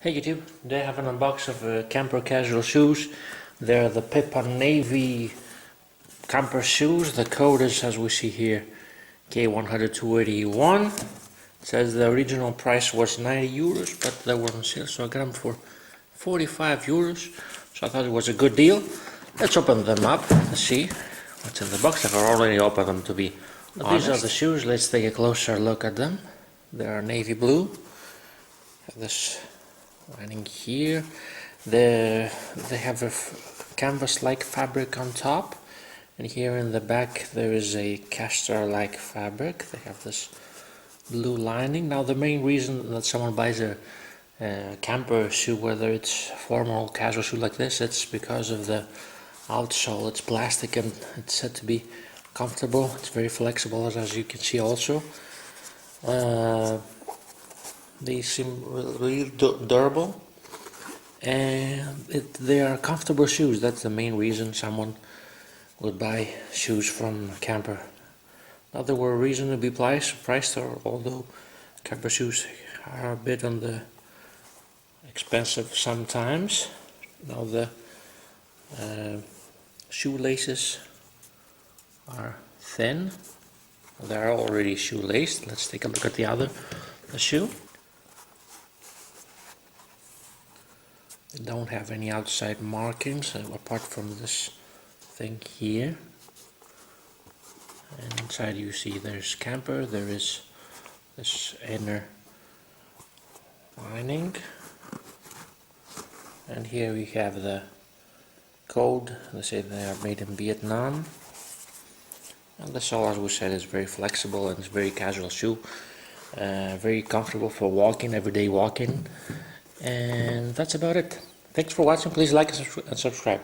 Hey YouTube, they have an unbox of camper casual shoes. They're the Pippa Navy camper shoes. The code is, as we see here, K100281. It says the original price was 90 euros, but they were on sale, so I got them for 45 euros. So I thought it was a good deal. Let's open them up and see what's in the box. I've already opened them, to be honest. These are the shoes. Let's take a closer look at them. They are navy blue. This lining here. They have a canvas-like fabric on top, and here in the back there is a castor-like fabric. They have this blue lining. Now the main reason that someone buys a camper shoe, whether it's a formal or casual shoe like this, it's because of the outsole. It's plastic and it's said to be comfortable. It's very flexible, as you can see also. They seem really durable, and they are comfortable shoes. That's the main reason someone would buy shoes from a camper. Now, they were reasonably priced, although camper shoes are a bit on the expensive sometimes. Now the shoelaces are thin. They are already shoelaced. Let's take a look at the shoe. They don't have any outside markings apart from this thing here. And inside you see there's camper, there is this inner lining, and here we have the code. They say they are made in Vietnam, and the sole, as we said, is very flexible and it's a very casual shoe, very comfortable for walking, everyday walking. And that's about it. Thanks for watching. Please like and subscribe.